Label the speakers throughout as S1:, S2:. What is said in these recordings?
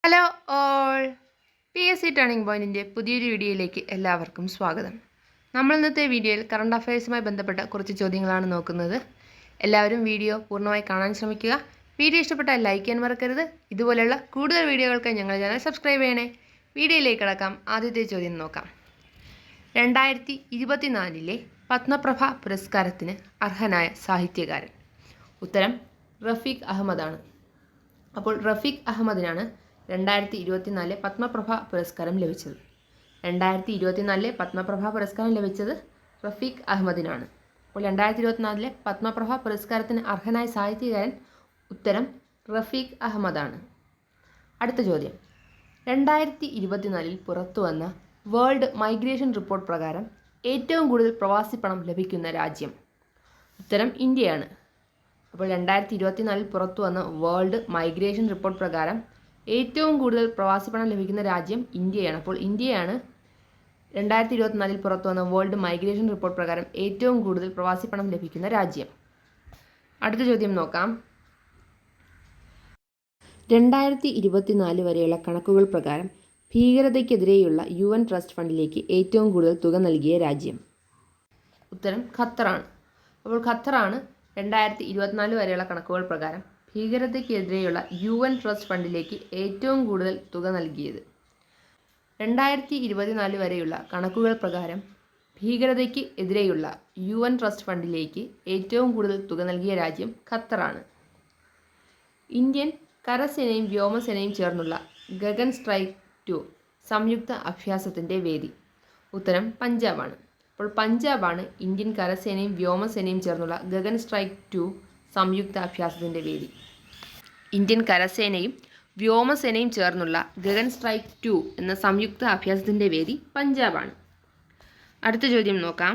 S1: Hello all, PSC turning പോയിൻറ്റിൻ്റെ പുതിയൊരു വീഡിയോയിലേക്ക് എല്ലാവർക്കും സ്വാഗതം. നമ്മൾ ഇന്നത്തെ വീഡിയോയിൽ കറണ്ട് അഫയേഴ്സുമായി ബന്ധപ്പെട്ട കുറച്ച് ചോദ്യങ്ങളാണ് നോക്കുന്നത്. എല്ലാവരും വീഡിയോ പൂർണ്ണമായി കാണാൻ ശ്രമിക്കുക. വീഡിയോ ഇഷ്ടപ്പെട്ടാൽ ലൈക്ക് ചെയ്യാൻ മറക്കരുത്. ഇതുപോലെയുള്ള കൂടുതൽ വീഡിയോകൾക്ക് ഞങ്ങളുടെ ചാനൽ സബ്സ്ക്രൈബ് ചെയ്യണേ. വീഡിയോയിലേക്ക് കടക്കാം. ആദ്യത്തെ ചോദ്യം നോക്കാം. 2024 പത്മപ്രഭ പുരസ്കാരത്തിന് അർഹനായ സാഹിത്യകാരൻ. ഉത്തരം റഫീഖ് അഹമ്മദാണ്. അപ്പോൾ റഫീഖ് അഹമ്മദിനാണ് 2024 പത്മപ്രഭ പുരസ്കാരം ലഭിച്ചത്. 2024 പത്മപ്രഭ പുരസ്കാരം ലഭിച്ചത് റഫീഖ് അഹമ്മദിനാണ്. അപ്പോൾ 2024 പത്മപ്രഭ പുരസ്കാരത്തിന് അർഹനായ സാഹിത്യകാരൻ ഉത്തരം റഫീഖ് അഹമ്മദാണ്. അടുത്ത ചോദ്യം. 2024 പുറത്തു വന്ന വേൾഡ് മൈഗ്രേഷൻ റിപ്പോർട്ട് പ്രകാരം ഏറ്റവും കൂടുതൽ പ്രവാസി പണം ലഭിക്കുന്ന രാജ്യം. ഉത്തരം ഇന്ത്യയാണ്. അപ്പോൾ 2024 പുറത്തു വന്ന വേൾഡ് മൈഗ്രേഷൻ റിപ്പോർട്ട് പ്രകാരം ഏറ്റവും കൂടുതൽ പ്രവാസി പണം ലഭിക്കുന്ന രാജ്യം ഇന്ത്യയാണ്. അപ്പോൾ ഇന്ത്യയാണ് 2024 പുറത്തു വന്ന വേൾഡ് മൈഗ്രേഷൻ റിപ്പോർട്ട് പ്രകാരം ഏറ്റവും കൂടുതൽ പ്രവാസി പണം ലഭിക്കുന്ന രാജ്യം. അടുത്ത ചോദ്യം നോക്കാം. 2024 വരെയുള്ള കണക്കുകൾ പ്രകാരം ഭീകരതയ്ക്കെതിരെയുള്ള UN ട്രസ്റ്റ് ഫണ്ടിലേക്ക് ഏറ്റവും കൂടുതൽ തുക നൽകിയ രാജ്യം. ഉത്തരം ഖത്തറാണ്. അപ്പോൾ ഖത്തറാണ് 2024 വരെയുള്ള കണക്കുകൾ പ്രകാരം ഭീകരതയ്ക്കെതിരെയുള്ള UN ട്രസ്റ്റ് ഫണ്ടിലേക്ക് ഏറ്റവും കൂടുതൽ തുക നൽകിയത്. 2024 വരെയുള്ള കണക്കുകൾ പ്രകാരം ഭീകരതയ്ക്ക് എതിരെയുള്ള UN ട്രസ്റ്റ് ഫണ്ടിലേക്ക് ഏറ്റവും കൂടുതൽ തുക നൽകിയ രാജ്യം ഖത്തറാണ്. ഇന്ത്യൻ കരസേനയും വ്യോമസേനയും ചേർന്നുള്ള ഗഗൻ സ്ട്രൈക്ക് 2 സംയുക്ത അഭ്യാസത്തിൻ്റെ വേദി. ഉത്തരം പഞ്ചാബാണ്. അപ്പോൾ പഞ്ചാബാണ് ഇന്ത്യൻ കരസേനയും വ്യോമസേനയും ചേർന്നുള്ള ഗഗൻ സ്ട്രൈക്ക് 2 സംയുക്ത അഭ്യാസത്തിൻ്റെ വേദി. ഇന്ത്യൻ കരസേനയും വ്യോമസേനയും ചേർന്നുള്ള ഗഗൻ സ്ട്രൈക്ക് 2 എന്ന സംയുക്ത അഭ്യാസത്തിൻ്റെ വേദി പഞ്ചാബാണ്. അടുത്ത ചോദ്യം നോക്കാം.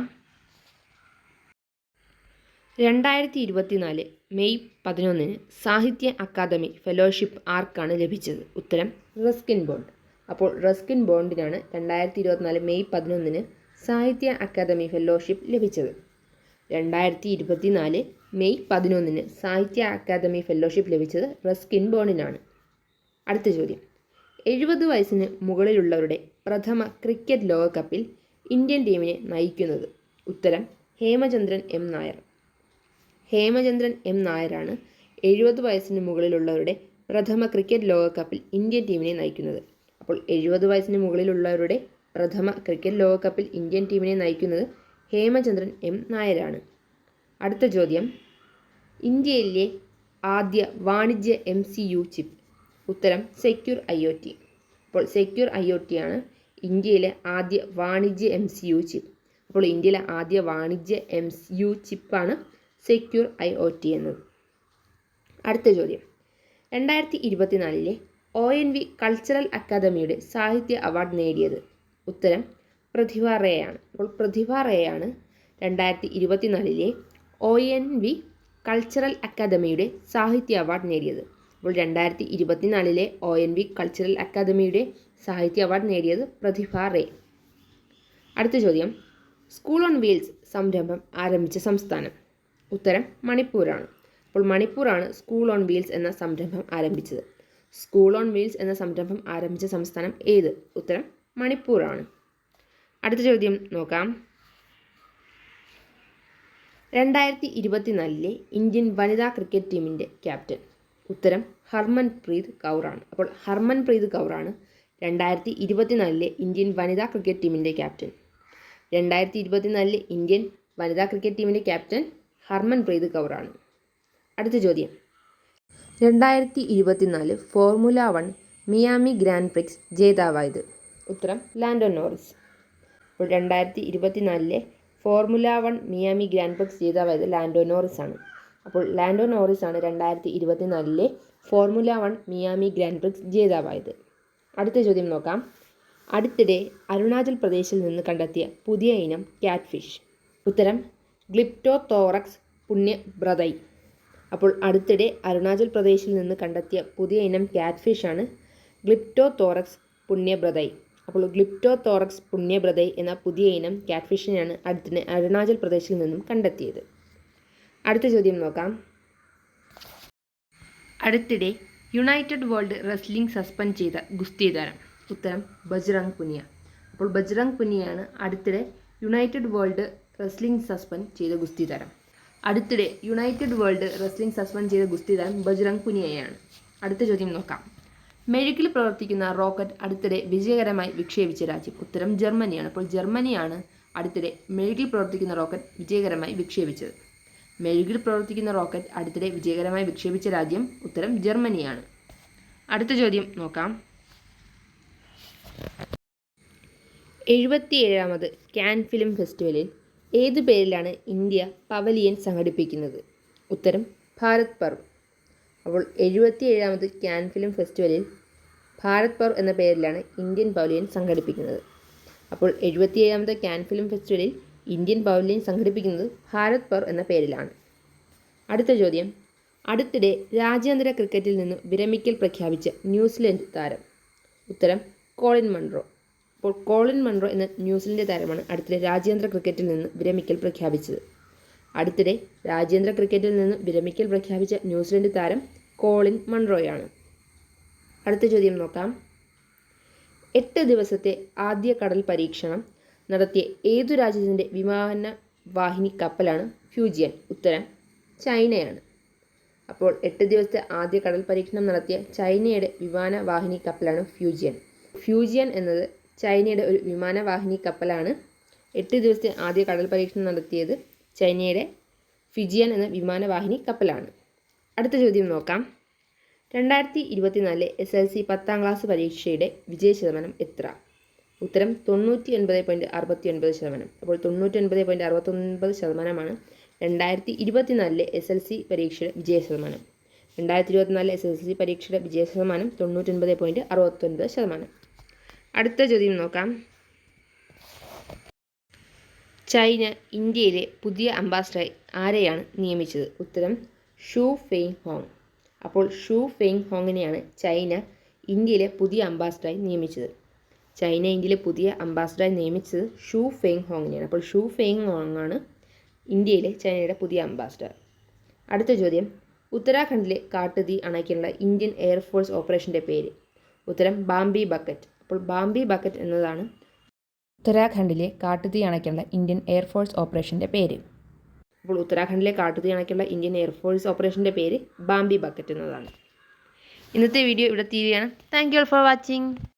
S1: 2024 മെയ് 11 സാഹിത്യ അക്കാദമി ഫെലോഷിപ്പ് ആർക്കാണ് ലഭിച്ചത്? ഉത്തരം റസ്കിൻ ബോണ്ട്. അപ്പോൾ റസ്കിൻ ബോണ്ടിനാണ് 2024 മെയ് 11 സാഹിത്യ അക്കാദമി ഫെലോഷിപ്പ് ലഭിച്ചത്. 2024 മെയ് 11 സാഹിത്യ അക്കാദമി ഫെലോഷിപ്പ് ലഭിച്ചത് റസ്കിൻ ബോണ്ടിനാണ്. അടുത്ത ചോദ്യം. 70 വയസ്സിന് മുകളിലുള്ളവരുടെ പ്രഥമ ക്രിക്കറ്റ് ലോകകപ്പിൽ ഇന്ത്യൻ ടീമിനെ നയിക്കുന്നത്? ഉത്തരം ഹേമചന്ദ്രൻ എം നായർ. ഹേമചന്ദ്രൻ എം നായരാണ് 70 വയസ്സിന് മുകളിലുള്ളവരുടെ പ്രഥമ ക്രിക്കറ്റ് ലോകകപ്പിൽ ഇന്ത്യൻ ടീമിനെ നയിക്കുന്നത്. അപ്പോൾ 70 വയസ്സിന് മുകളിലുള്ളവരുടെ പ്രഥമ ക്രിക്കറ്റ് ലോകകപ്പിൽ ഇന്ത്യൻ ടീമിനെ നയിക്കുന്നത് ഹേമചന്ദ്രൻ എം നായരാണ്. അടുത്ത ചോദ്യം. ഇന്ത്യയിലെ ആദ്യ വാണിജ്യ MCU ചിപ്പ്? ഉത്തരം സെക്യൂർ IoT. അപ്പോൾ സെക്യൂർ IoT ആണ് ഇന്ത്യയിലെ ആദ്യ വാണിജ്യ MCU ചിപ്പ്. അപ്പോൾ ഇന്ത്യയിലെ ആദ്യ വാണിജ്യ MCU ചിപ്പാണ് സെക്യൂർ IoT എന്നത്. അടുത്ത ചോദ്യം. 2024 ONV കൾച്ചറൽ അക്കാദമിയുടെ സാഹിത്യ അവാർഡ് നേടിയത്? ഉത്തരം പ്രതിഭ റേ ആണ്. അപ്പോൾ പ്രതിഭ റേ ആണ് 2024 ONV കൾച്ചറൽ അക്കാദമിയുടെ സാഹിത്യ അവാർഡ് നേടിയത്. അപ്പോൾ 2024 ONV കൾച്ചറൽ അക്കാദമിയുടെ സാഹിത്യ അവാർഡ് നേടിയത് പ്രതിഭ റേ. അടുത്ത ചോദ്യം. സ്കൂൾ ഓൺ വീൽസ് സംരംഭം ആരംഭിച്ച സംസ്ഥാനം? ഉത്തരം മണിപ്പൂരാണ്. അപ്പോൾ മണിപ്പൂരാണ് സ്കൂൾ ഓൺ വീൽസ് എന്ന സംരംഭം ആരംഭിച്ചത്. സ്കൂൾ ഓൺ വീൽസ് എന്ന സംരംഭം ആരംഭിച്ച സംസ്ഥാനം ഏത്? ഉത്തരം മണിപ്പൂരാണ്. അടുത്ത ചോദ്യം നോക്കാം. 2024 ഇന്ത്യൻ വനിതാ ക്രിക്കറ്റ് ടീമിൻ്റെ ക്യാപ്റ്റൻ? ഉത്തരം ഹർമൻപ്രീത് കൗറാണ്. അപ്പോൾ ഹർമൻപ്രീത് കൗറാണ് 2024 ഇന്ത്യൻ വനിതാ ക്രിക്കറ്റ് ടീമിൻ്റെ ക്യാപ്റ്റൻ. 2024 ഇന്ത്യൻ വനിതാ ക്രിക്കറ്റ് ടീമിൻ്റെ ക്യാപ്റ്റൻ ഹർമൻപ്രീത് കൗറാണ്. അടുത്ത ചോദ്യം. 2024 ഫോർമുല 1 മിയാമി ഗ്രാൻഡ് പ്രിക്സ് ജേതാവായത്? ഉത്തരം ലാൻഡോ നോറിസ്. അപ്പോൾ 2024 ഫോർമുല 1 മിയാമി ഗ്രാൻഡ് പ്രിക്സ് ജേതാവായത് ലാൻഡോ നോറിസ് ആണ്. അപ്പോൾ ലാൻഡോ നോറിസ് ആണ് 2024 ഫോർമുല 1 മിയാമി ഗ്രാൻഡ് പ്രിക്സ് ജേതാവായത്. അടുത്ത ചോദ്യം നോക്കാം. അടുത്തിടെ അരുണാചൽ പ്രദേശിൽ നിന്ന് കണ്ടെത്തിയ പുതിയ ഇനം ക്യാറ്റ് ഫിഷ്? ഉത്തരം ഗ്ലിപ്റ്റോതോറക്സ് പുണ്യബ്രതൈ. അപ്പോൾ അടുത്തിടെ അരുണാചൽ പ്രദേശിൽ നിന്ന് കണ്ടെത്തിയ പുതിയ ഇനം ക്യാറ്റ് ഫിഷ് ആണ് ഗ്ലിപ്റ്റോതോറക്സ് പുണ്യബ്രതൈ. അപ്പോൾ ഗ്ലിപ്റ്റോതോറക്സ് പുണ്യബ്രതൈ എന്ന പുതിയ ഇനം ക്യാറ്റ് ഫിഷിനെയാണ് അടുത്തിടെ അരുണാചൽ പ്രദേശിൽ നിന്നും കണ്ടെത്തിയത്. അടുത്ത ചോദ്യം നോക്കാം. അടുത്തിടെ യുണൈറ്റഡ് വേൾഡ് റെസ്ലിംഗ് സസ്പെൻഡ് ചെയ്ത ഗുസ്തി താരം. ഉത്തരം ബജ്റംഗ് പുനിയ. അപ്പോൾ ബജ്റംഗ് പുനിയയാണ് അടുത്തിടെ യുണൈറ്റഡ് വേൾഡ് റെസ്ലിംഗ് സസ്പെൻഡ് ചെയ്ത ഗുസ്തി താരം. അടുത്തിടെ യുണൈറ്റഡ് വേൾഡ് റെസ്ലിംഗ് സസ്പെൻഡ് ചെയ്ത ഗുസ്തി താരം ബജ്റംഗ് പുനിയയാണ്. അടുത്ത ചോദ്യം നോക്കാം. മെഴുകിൽ പ്രവർത്തിക്കുന്ന റോക്കറ്റ് അടുത്തിടെ വിജയകരമായി വിക്ഷേപിച്ച രാജ്യം. ഉത്തരം ജർമ്മനിയാണ്. അപ്പോൾ ജർമ്മനിയാണ് അടുത്തിടെ മെഴുകിൽ പ്രവർത്തിക്കുന്ന റോക്കറ്റ് വിജയകരമായി വിക്ഷേപിച്ചത്. മെഴുകിൽ പ്രവർത്തിക്കുന്ന റോക്കറ്റ് അടുത്തിടെ വിജയകരമായി വിക്ഷേപിച്ച രാജ്യം. ഉത്തരം ജർമ്മനിയാണ്. അടുത്ത ചോദ്യം നോക്കാം. 77ാമത് കാൻ ഫിലിം ഫെസ്റ്റിവലിൽ ഏതു പേരിലാണ് ഇന്ത്യ പവലിയൻ സംഘടിപ്പിക്കുന്നത്? ഉത്തരം ഭാരത് പർവ്. അപ്പോൾ 77ാമത് കാൻ ഫിലിം ഫെസ്റ്റിവലിൽ ഭാരത് പർവ് എന്ന പേരിലാണ് ഇന്ത്യൻ പവലിയൻ സംഘടിപ്പിക്കുന്നത്. അപ്പോൾ 77ാമത് കാൻ ഫിലിം ഫെസ്റ്റിവലിൽ ഇന്ത്യൻ പവലിയൻ സംഘടിപ്പിക്കുന്നത് ഭാരത് പർവ് എന്ന പേരിലാണ്. അടുത്ത ചോദ്യം. അടുത്തിടെ രാജ്യാന്തര ക്രിക്കറ്റിൽ നിന്ന് വിരമിക്കൽ പ്രഖ്യാപിച്ച ന്യൂസിലൻഡ് താരം. ഉത്തരം കോളിൻ മൺറോ. അപ്പോൾ കോളിൻ മൺറോ എന്ന ന്യൂസിലൻഡ് താരമാണ് അടുത്തിടെ രാജ്യാന്തര ക്രിക്കറ്റിൽ നിന്ന് വിരമിക്കൽ പ്രഖ്യാപിച്ചത്. അടുത്തിടെ രാജ്യാന്തര ക്രിക്കറ്റിൽ നിന്ന് വിരമിക്കൽ പ്രഖ്യാപിച്ച ന്യൂസിലൻഡ് താരം കോളിൻ മൺറോയാണ്. അടുത്ത ചോദ്യം നോക്കാം. 8 ദിവസത്തെ ആദ്യ കടൽ പരീക്ഷണം നടത്തിയ ഏതു രാജ്യത്തിൻ്റെ വിമാനവാഹിനി കപ്പലാണ് ഫ്യൂജിയൻ? ഉത്തരം ചൈനയാണ്. അപ്പോൾ 8 ദിവസത്തെ ആദ്യ കടൽ പരീക്ഷണം നടത്തിയ ചൈനയുടെ വിമാനവാഹിനി കപ്പലാണ് ഫ്യൂജിയൻ. ഫ്യൂജിയൻ എന്നത് ചൈനയുടെ ഒരു വിമാനവാഹിനി കപ്പലാണ്. 8 ദിവസത്തെ ആദ്യ കടൽ പരീക്ഷണം നടത്തിയത് ചൈനയുടെ ഫ്യൂജിയൻ എന്ന വിമാനവാഹിനി കപ്പലാണ്. അടുത്ത ചോദ്യം നോക്കാം. 2024 SLC 10ാം ക്ലാസ് പരീക്ഷയുടെ വിജയശതമാനം എത്ര? ഉത്തരം 99.69%. അപ്പോൾ 99.69% 2024 SLC പരീക്ഷയുടെ വിജയശതമാനം. 2024 SLC പരീക്ഷയുടെ വിജയശതമാനം 99.69%. അടുത്ത ചോദ്യം നോക്കാം. ചൈന ഇന്ത്യയിലെ പുതിയ അംബാസഡറായി ആരെയാണ് നിയമിച്ചത്? ഉത്തരം ഷു ഫെയ് ഹോങ്. അപ്പോൾ ഷു ഫെയ് ഹോങ്ങിനെയാണ് ചൈന ഇന്ത്യയിലെ പുതിയ അംബാസഡറായി നിയമിച്ചത്. ചൈന ഇന്ത്യയിലെ പുതിയ അംബാസഡറായി നിയമിച്ചത് ഷു ഫെയ് ഹോങ്ങിനെയാണ്. അപ്പോൾ ഷു ഫെയ് ഹോങ്ങാണ് ഇന്ത്യയിലെ ചൈനയുടെ പുതിയ അംബാസഡർ. അടുത്ത ചോദ്യം. ഉത്തരാഖണ്ഡിലെ കാട്ടുതീ അണയ്ക്കാനുള്ള ഇന്ത്യൻ എയർഫോഴ്സ് ഓപ്പറേഷൻ്റെ പേര്? ഉത്തരം ബാംബി ബക്കറ്റ്. അപ്പോൾ ബാംബി ബക്കറ്റ് എന്നതാണ് ഉത്തരാഖണ്ഡിലെ കാട്ടുതീ അണയ്ക്കാനുള്ള ഇന്ത്യൻ എയർഫോഴ്സ് ഓപ്പറേഷൻ്റെ പേര്. അപ്പോൾ ഉത്തരാഖണ്ഡിലെ കാട്ടുതീ അണയ്ക്കാനുള്ള ഇന്ത്യൻ എയർഫോഴ്സ് ഓപ്പറേഷൻ്റെ പേര് ബാംബി ബക്കറ്റ് എന്നതാണ്. ഇന്നത്തെ വീഡിയോ ഇവിടെ തീരുകയാണ്. Thank you all for watching.